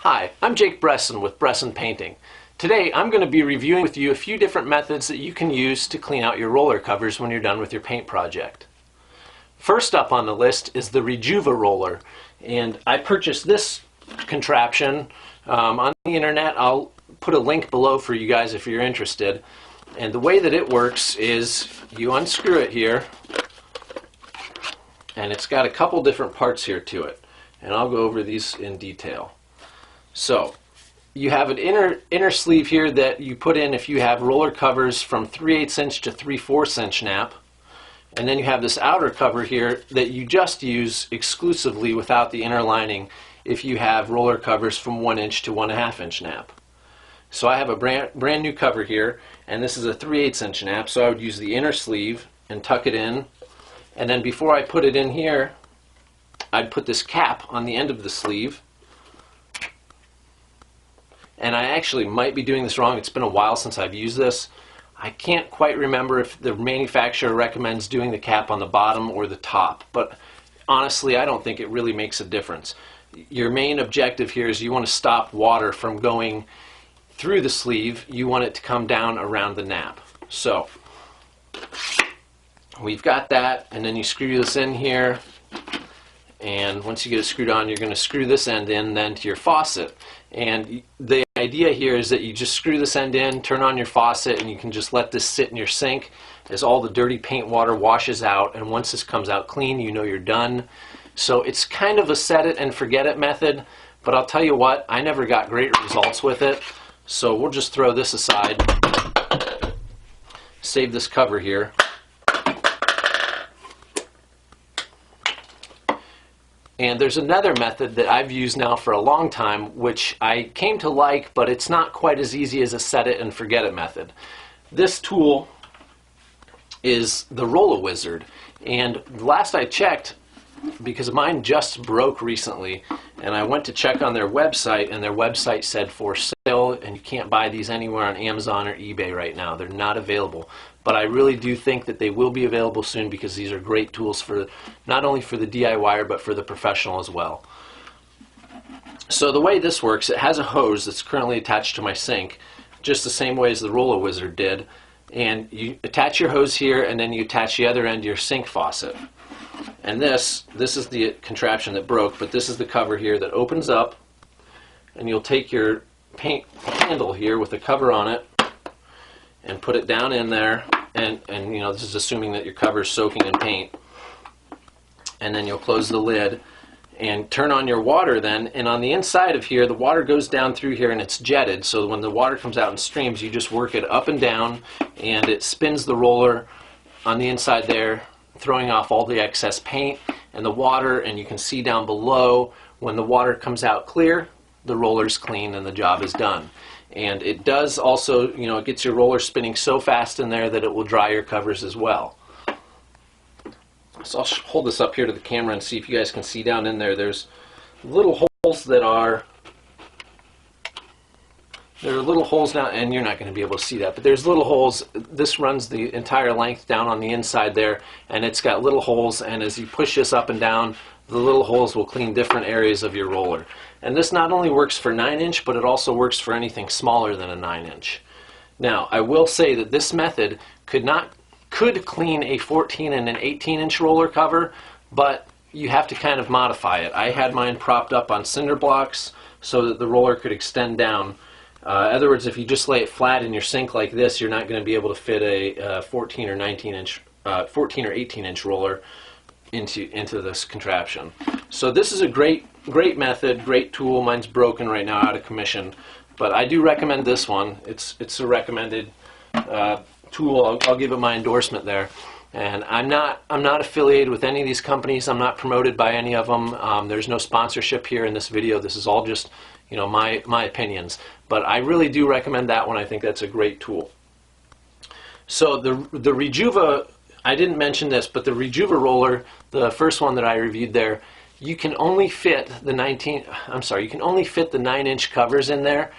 Hi, I'm Jake Bresson with Bresson Painting. Today I'm going to be reviewing with you a few different methods that you can use to clean out your roller covers when you're done with your paint project. First up on the list is the Rejuva roller, and I purchased this contraption on the internet. I'll put a link below for you guys if you're interested. And the way that it works is you unscrew it here, and it's got a couple different parts here to it, and I'll go over these in detail. So you have an inner sleeve here that you put in if you have roller covers from 3/8 inch to 3/4 inch nap, and then you have this outer cover here that you just use exclusively without the inner lining if you have roller covers from 1 inch to 1/2 inch nap. So I have a brand new cover here, and this is a 3/8 inch nap, so I would use the inner sleeve and tuck it in, and then before I put it in here I'd put this cap on the end of the sleeve. And I actually might be doing this wrong. It's been a while since I've used this. I can't quite remember if the manufacturer recommends doing the cap on the bottom or the top, but honestly I don't think it really makes a difference. Your main objective here is you want to stop water from going through the sleeve. You want it to come down around the nap. So we've got that, and then you screw this in here, and once you get it screwed on, you're going to screw this end in then to your faucet. And the idea here is that you just screw this end in, turn on your faucet, and you can just let this sit in your sink as all the dirty paint water washes out, and once this comes out clean, you know you're done. So it's kind of a set it and forget it method, but I'll tell you what, I never got great results with it, so we'll just throw this aside, save this cover here. And there's another method that I've used now for a long time, which I came to like, but it's not quite as easy as a set it and forget it method. This tool is the Roll-A-Wizard, and last I checked, because mine just broke recently, and I went to check on their website, and their website said for sale, and you can't buy these anywhere on Amazon or eBay right now. They're not available. But I really do think that they will be available soon, because these are great tools for not only for the DIYer but for the professional as well. So the way this works, it has a hose that's currently attached to my sink, just the same way as the Roll-A-Wizard did. And you attach your hose here, and then you attach the other end to your sink faucet. And this is the contraption that broke, but this is the cover here that opens up, and you'll take your paint handle here with the cover on it and put it down in there, and you know, this is assuming that your cover is soaking in paint, and then you'll close the lid and turn on your water then, and on the inside of here the water goes down through here and it's jetted, so when the water comes out in streams you just work it up and down, and it spins the roller on the inside there, throwing off all the excess paint and the water, and you can see down below when the water comes out clear, the roller's clean and the job is done. And it does also, you know, it gets your roller spinning so fast in there that it will dry your covers as well. So I'll hold this up here to the camera and see if you guys can see down in there. There's little holes that are, there are little holes now, and you're not going to be able to see that, but there's little holes. This runs the entire length down on the inside there, and it's got little holes, and as you push this up and down, the little holes will clean different areas of your roller. And this not only works for 9-inch, but it also works for anything smaller than a 9-inch. Now, I will say that this method could clean a 14 and an 18-inch roller cover, but you have to kind of modify it. I had mine propped up on cinder blocks so that the roller could extend down. In other words, if you just lay it flat in your sink like this, you're not going to be able to fit a 14 or 18-inch roller into this contraption. So this is a great method, great tool. Mine's broken right now, out of commission, but I do recommend this one. It's a recommended tool. I'll give it my endorsement there. And I'm not affiliated with any of these companies. I'm not promoted by any of them. There's no sponsorship here in this video. This is all just, you know, my opinions. But I really do recommend that one. I think that's a great tool. So the Rejuva, I didn't mention this, but the Rejuva roller, the first one that I reviewed there, you can only fit the 9-inch covers in there.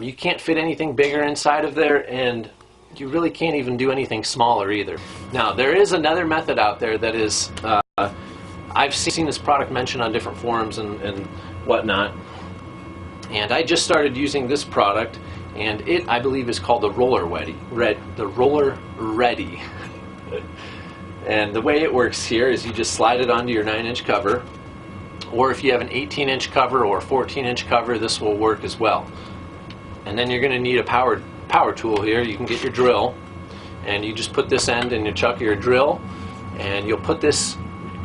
You can't fit anything bigger inside of there, and you really can't even do anything smaller either. Now, there is another method out there that is, I've seen this product mentioned on different forums and whatnot, And I just started using this product, and it, I believe, is called the Roller Ready. And the way it works here is you just slide it onto your 9-inch cover, or if you have an 18-inch cover or a 14-inch cover, this will work as well. And then you're going to need a power tool here. You can get your drill, and you just put this end in your chuck of your drill, and you'll put this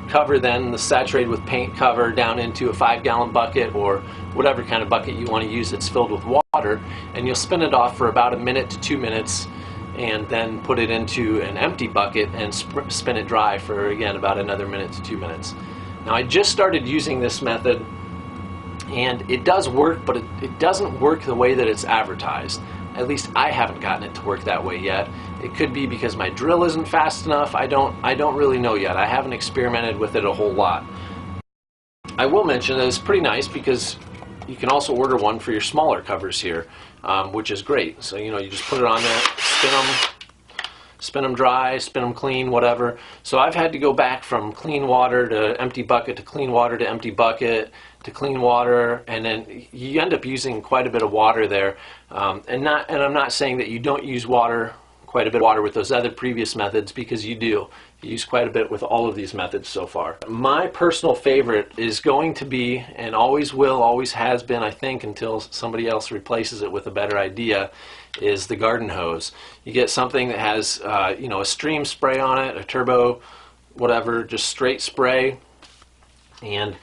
cover then, the saturated with paint cover, down into a 5-gallon bucket or whatever kind of bucket you want to use that's filled with water, and you'll spin it off for about 1 minute to 2 minutes, and then put it into an empty bucket and spin it dry for, again, about another 1 minute to 2 minutes. Now, I just started using this method, and it does work, but it doesn't work the way that it's advertised. At least I haven't gotten it to work that way yet. It could be because my drill isn't fast enough. I don't really know yet. I haven't experimented with it a whole lot. I will mention that it's pretty nice because you can also order one for your smaller covers here, which is great. So, you just put it on there, spin them dry, spin them clean, whatever. So I've had to go back from clean water to empty bucket to clean water to empty bucket to clean water, and then you end up using quite a bit of water there. And I'm not saying that you don't use quite a bit of water with those other previous methods, because you do. You use quite a bit with all of these methods so far. My personal favorite is going to be, and always will, always has been, I think, until somebody else replaces it with a better idea, is the garden hose. You get something that has a stream spray on it, a turbo, whatever, just straight spray, and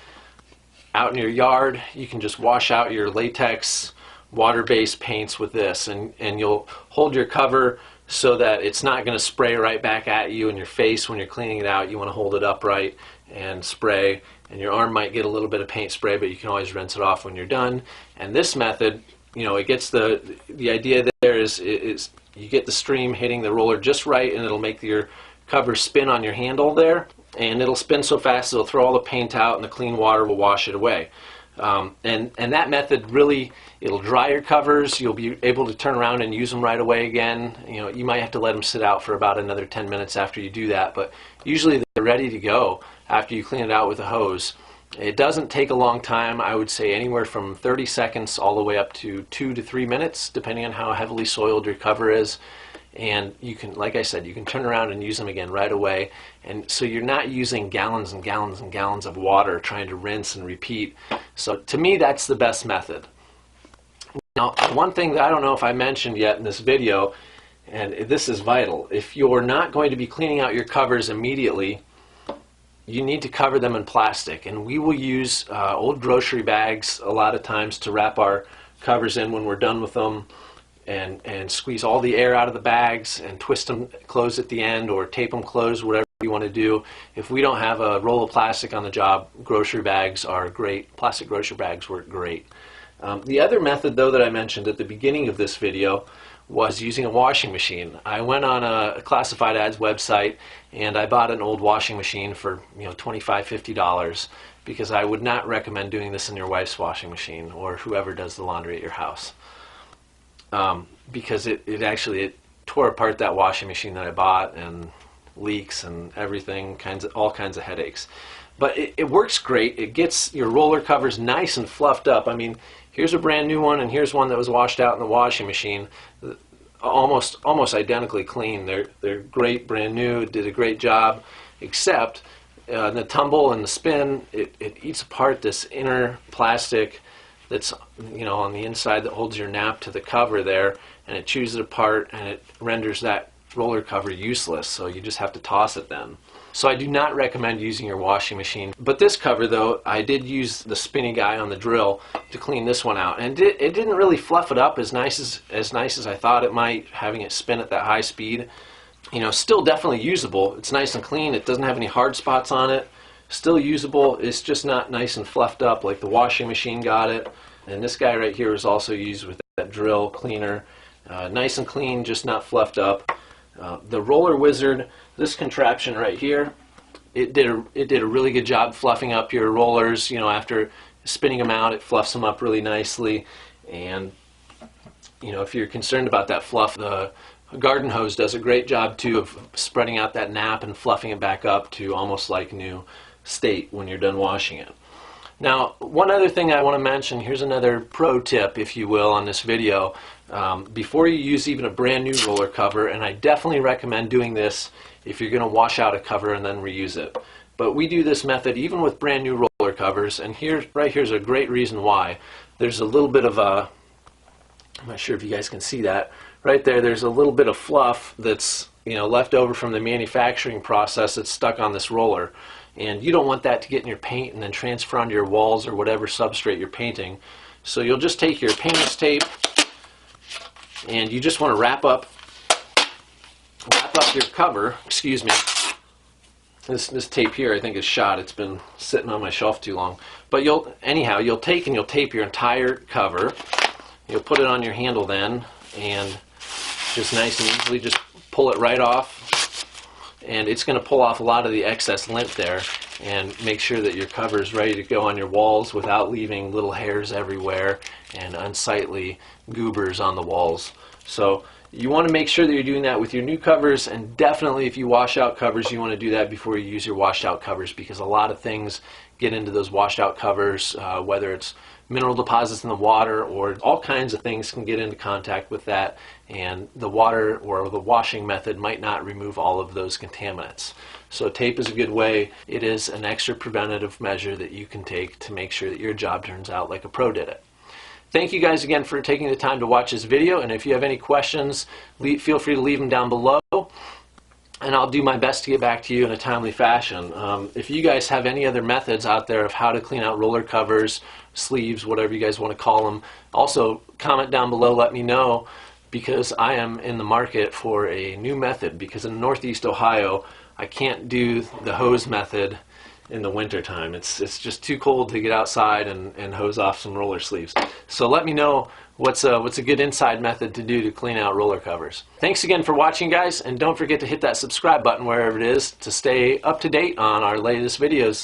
out in your yard you can just wash out your latex water-based paints with this, and you'll hold your cover so that it's not going to spray right back at you in your face when you're cleaning it out. You want to hold it upright and spray, and your arm might get a little bit of paint spray, but you can always rinse it off when you're done. And this method, it gets the idea there is you get the stream hitting the roller just right, and it'll make your cover spin on your handle there, and it'll spin so fast it'll throw all the paint out, and the clean water will wash it away. And that method really, it'll dry your covers. You'll be able to turn around and use them right away again. You might have to let them sit out for about another 10 minutes after you do that, but usually they're ready to go after you clean it out with a hose. It doesn't take a long time. I would say anywhere from 30 seconds all the way up to 2 to 3 minutes, depending on how heavily soiled your cover is. And you can, like I said, you can turn around and use them again right away. And so you're not using gallons and gallons and gallons of water trying to rinse and repeat. So to me, that's the best method. Now, one thing that I don't know if I mentioned yet in this video, and this is vital, if you're not going to be cleaning out your covers immediately, you need to cover them in plastic. And we will use old grocery bags a lot of times to wrap our covers in when we're done with them, and squeeze all the air out of the bags and twist them closed at the end, or tape them closed, whatever you want to do. If we don't have a roll of plastic on the job, grocery bags are great. Plastic grocery bags work great. The other method, though, that I mentioned at the beginning of this video was using a washing machine. I went on a classified ads website and I bought an old washing machine for $25, $50, because I would not recommend doing this in your wife's washing machine or whoever does the laundry at your house. Because it tore apart that washing machine that I bought, and leaks and everything, all kinds of headaches. But it works great. It gets your roller covers nice and fluffed up. I mean, here's a brand new one, and here's one that was washed out in the washing machine, almost identically clean. They're great, brand new, did a great job, except the tumble and the spin, it eats apart this inner plastic that's on the inside that holds your nap to the cover there, and it chews it apart, and it renders that roller cover useless, so you just have to toss it then. So I do not recommend using your washing machine. But this cover, though, I did use the spinny guy on the drill to clean this one out, and it didn't really fluff it up as nice as I thought it might, having it spin at that high speed. Still definitely usable. It's nice and clean. It doesn't have any hard spots on it. Still usable. It's just not nice and fluffed up like the washing machine got it. And this guy right here was also used with that drill cleaner. Nice and clean, just not fluffed up. The Roller Wizard, this contraption right here, it did a really good job fluffing up your rollers. After spinning them out, it fluffs them up really nicely. And if you're concerned about that fluff, the garden hose does a great job too of spreading out that nap and fluffing it back up to almost like new state when you're done washing it. Now, one other thing I want to mention, here's another pro tip, if you will, on this video. Before you use even a brand new roller cover, and I definitely recommend doing this if you're going to wash out a cover and then reuse it. But we do this method even with brand new roller covers, and right here's a great reason why. There's a little bit of a, I'm not sure if you guys can see that, right there, there's a little bit of fluff that's left over from the manufacturing process that's stuck on this roller. And you don't want that to get in your paint and then transfer onto your walls or whatever substrate you're painting. So you'll just take your painter's tape and you just want to wrap up your cover. Excuse me. This tape here I think is shot. It's been sitting on my shelf too long. But you'll take and you'll tape your entire cover. You'll put it on your handle then and just nice and easily just pull it right off. And it's going to pull off a lot of the excess lint there and make sure that your cover is ready to go on your walls without leaving little hairs everywhere and unsightly goobers on the walls. So you want to make sure that you're doing that with your new covers, and definitely if you wash out covers, you want to do that before you use your washed out covers, because a lot of things get into those washed out covers, whether it's mineral deposits in the water or all kinds of things can get into contact with that, and the water or the washing method might not remove all of those contaminants. So tape is a good way. It is an extra preventative measure that you can take to make sure that your job turns out like a pro did it. Thank you guys again for taking the time to watch this video, and if you have any questions, feel free to leave them down below, and I'll do my best to get back to you in a timely fashion. If you guys have any other methods out there of how to clean out roller covers, sleeves, whatever you guys want to call them, also comment down below, let me know, because I am in the market for a new method, because in Northeast Ohio I can't do the hose method in the winter time. It's just too cold to get outside and hose off some roller sleeves. So let me know what's a good inside method to do to clean out roller covers. Thanks again for watching, guys, and don't forget to hit that subscribe button wherever it is to stay up to date on our latest videos.